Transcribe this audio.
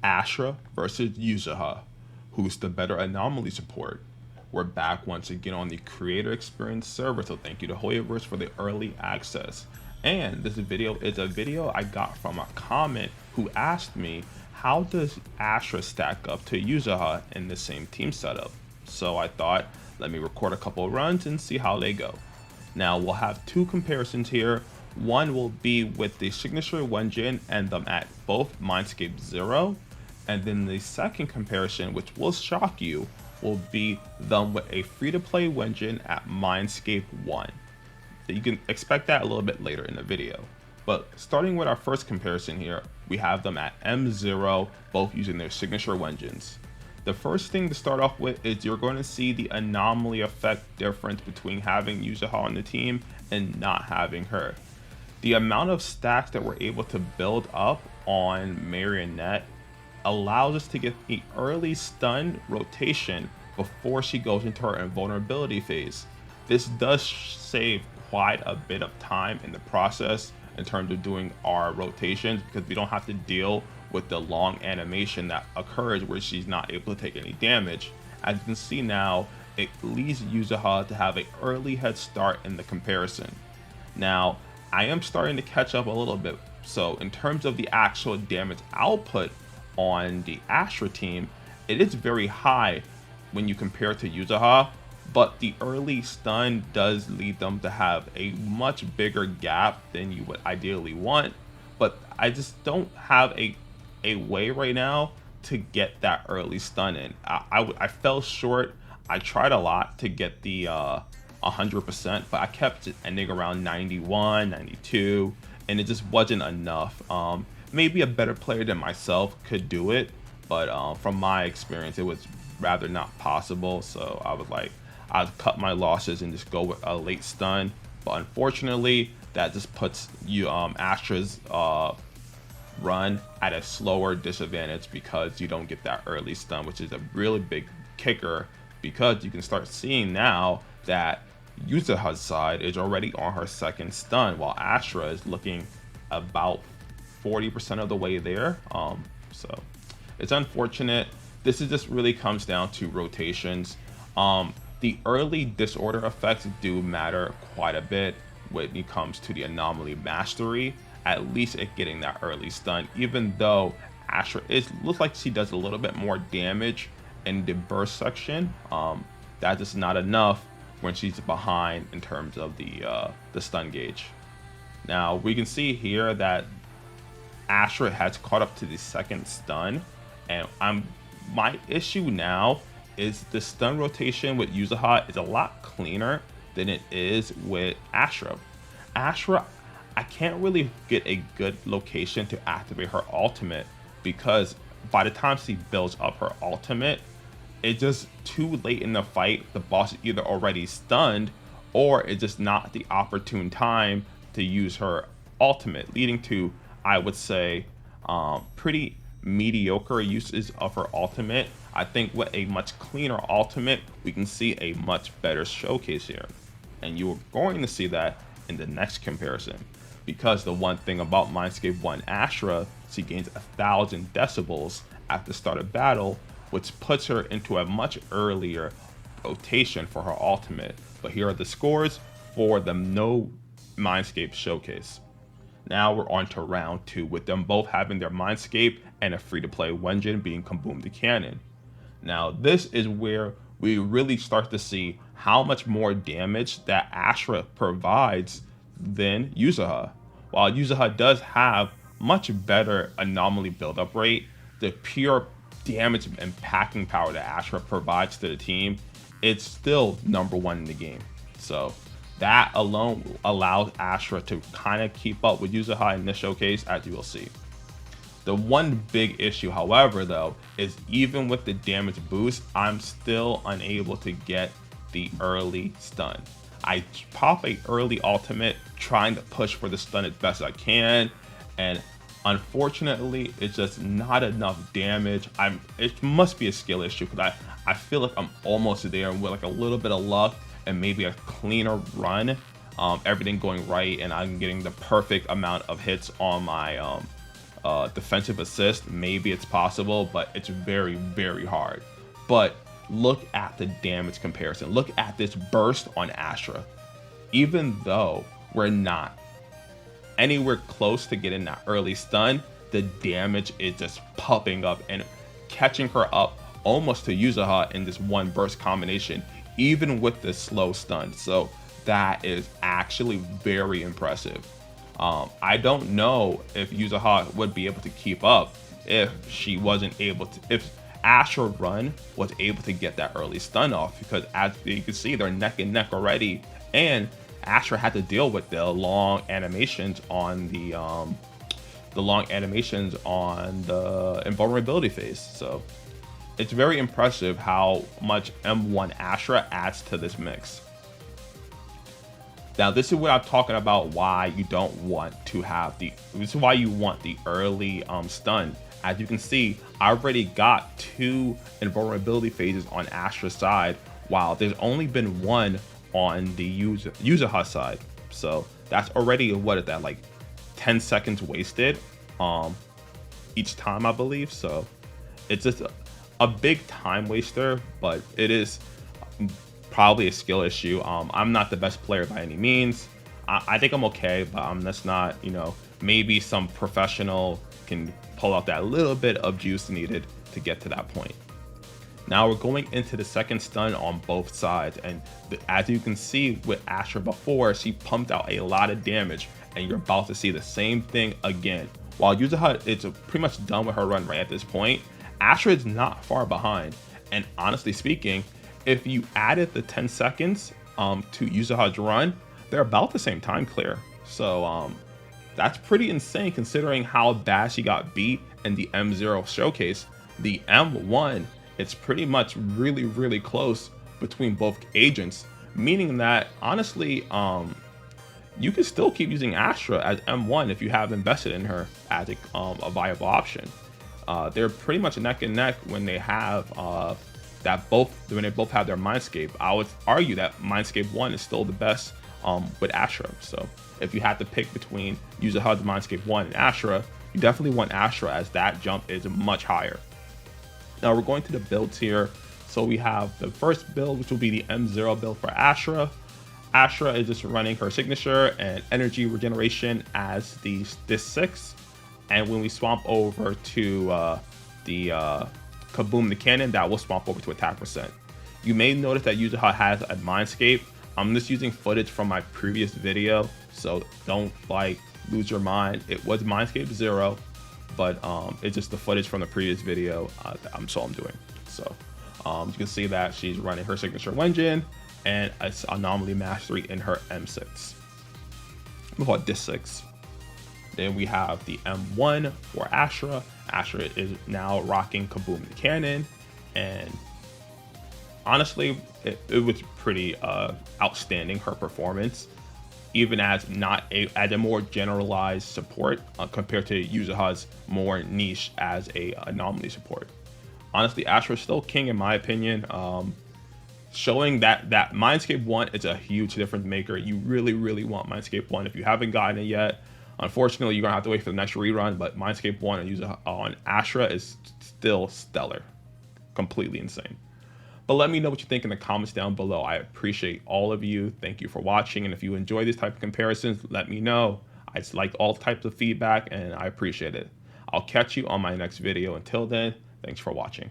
Astra versus Yuzuha. Who's the better anomaly support? We're back once again on the Creator Experience server, so thank you to Hoyoverse for the early access. And this video is a video I got from a comment who asked me, how does Astra stack up to Yuzuha in the same team setup? So I thought, let me record a couple runs and see how they go. Now we'll have two comparisons here. One will be with the signature Wenjin and them at both Mindscape 0. And then the second comparison, which will shock you, will be them with a free-to-play Wenjin at Mindscape 1. You can expect that a little bit later in the video. But starting with our first comparison here, we have them at M0, both using their signature Wenjins. The first thing to start off with is you're going to see the anomaly effect difference between having Yuzuha on the team and not having her. The amount of stacks that we're able to build up on Marionette allows us to get the early stun rotation before she goes into her invulnerability phase. This does save quite a bit of time in the process in terms of doing our rotations, because we don't have to deal with the long animation that occurs where she's not able to take any damage. As you can see now, it leads Yuzuha to have an early head start in the comparison. Now, I am starting to catch up a little bit, so in terms of the actual damage output on the Astra team, it is very high when you compare it to Yuzuha, but the early stun does lead them to have a much bigger gap than you would ideally want. But I just don't have a way right now to get that early stun in. I fell short. I tried a lot to get the 100%, but I kept it ending around 91, 92, and it just wasn't enough. Maybe a better player than myself could do it, but from my experience, it was rather not possible. So I was like, I'd cut my losses and just go with a late stun. But unfortunately, that just puts you Astra's run at a slower disadvantage because you don't get that early stun, which is a really big kicker, because you can start seeing now that Yuzuha's side is already on her second stun, while Astra is looking about 40% of the way there. So it's unfortunate. This is just really comes down to rotations. The early disorder effects do matter quite a bit when it comes to the anomaly mastery, at least at getting that early stun, even though Astra looks like she does a little bit more damage in the burst section. That is not enough when she's behind in terms of the stun gauge. Now we can see here that Astra has caught up to the second stun, and my issue now is the stun rotation with Yuzuha is a lot cleaner than it is with Astra. Astra, I can't really get a good location to activate her ultimate, because by the time she builds up her ultimate, it's just too late in the fight. The boss is either already stunned, or it's just not the opportune time to use her ultimate, leading to, I would say, pretty mediocre uses of her ultimate. I think with a much cleaner ultimate, we can see a much better showcase here. And you're going to see that in the next comparison, because the one thing about Mindscape 1 Astra, she gains 1,000 decibels at the start of battle, which puts her into a much earlier rotation for her ultimate. But here are the scores for the no Mindscape showcase. Now we're on to round 2, with them both having their Mindscape and a free-to-play Wenjin being Kaboom the Cannon. Now this is where we really start to see how much more damage that Astra provides than Yuzuha. While Yuzuha does have much better anomaly buildup rate, the pure damage and packing power that Astra provides to the team, it's still #1 in the game. So that alone allows Astra to kind of keep up with Yuzuha in this showcase, as you will see. The one big issue, however, though, is even with the damage boost, I'm still unable to get the early stun. I pop a early ultimate trying to push for the stun as best I can, and unfortunately, it's just not enough damage. It must be a skill issue, because I feel like I'm almost there with like a little bit of luck and maybe a cleaner run, everything going right, and I'm getting the perfect amount of hits on my defensive assist, maybe it's possible, but it's very, very hard. But look at the damage comparison. Look at this burst on Astra. Even though we're not anywhere close to getting that early stun, the damage is just popping up and catching her up almost to Yuzuha in this one burst combination, even with this slow stun. So that is actually very impressive. I don't know if Yuzuha would be able to keep up if she wasn't able to, if Astra Run was able to get that early stun off, because as you can see, they're neck and neck already, and Astra had to deal with the long animations on the invulnerability phase. So it's very impressive how much M1 Astra adds to this mix. Now, this is what I'm talking about, why you don't want to have this is why you want the early stun. As you can see, I already got 2 invulnerability phases on Astra's side, while there's only been 1 on the Yuzuha side. So that's already, what is that, like 10 seconds wasted each time, I believe. So it's just a big time waster, but it is probably a skill issue. I'm not the best player by any means. I think I'm okay, but I'm just not, you know, maybe some professional can pull out that little bit of juice needed to get to that point. Now we're going into the second stun on both sides, and as you can see with Astra before, she pumped out a lot of damage, and you're about to see the same thing again. While Yuzuha is pretty much done with her run right at this point, Astra is not far behind, and honestly speaking, if you added the 10 seconds to Yuzuha's run, they're about the same time clear. So that's pretty insane considering how bad she got beat in the M0 showcase. The M1, it's pretty much really, really close between both agents, meaning that honestly, you can still keep using Astra as M1 if you have invested in her as a viable option. They're pretty much neck and neck when they have when they both have their Mindscape. I would argue that Mindscape 1 is still the best with Astra. So if you had to pick between Yuzuha's Mindscape 1 and Astra, you definitely want Astra, as that jump is much higher. Now we're going to the builds here. So we have the first build, which will be the M0 build for Astra. Astra is just running her signature and energy regeneration as this 6. And when we swamp over to the Kaboom the Cannon, that will swamp over to attack percent. You may notice that Yuzuha has a Mindscape. I'm just using footage from my previous video, so don't like lose your mind. It was Mindscape 0, but it's just the footage from the previous video I'm doing. So you can see that she's running her signature Wenjin and it's Anomaly Mastery in her M6. Move on, this 6. Then we have the M1 for Astra. Astra is now rocking Kaboom the Cannon, and honestly, it was pretty outstanding, her performance, even as as a more generalized support compared to Yuzuha's more niche as a anomaly support. Honestly, Astra is still king in my opinion. Showing that Mindscape 1 is a huge difference maker. You really, really want Mindscape 1 if you haven't gotten it yet. Unfortunately, you're gonna have to wait for the next rerun, but Mindscape 1 and Yuzuha on Astra is still stellar. Completely insane. But let me know what you think in the comments down below. I appreciate all of you. Thank you for watching. And if you enjoy these type of comparisons, let me know. I just like all types of feedback and I appreciate it. I'll catch you on my next video. Until then, thanks for watching.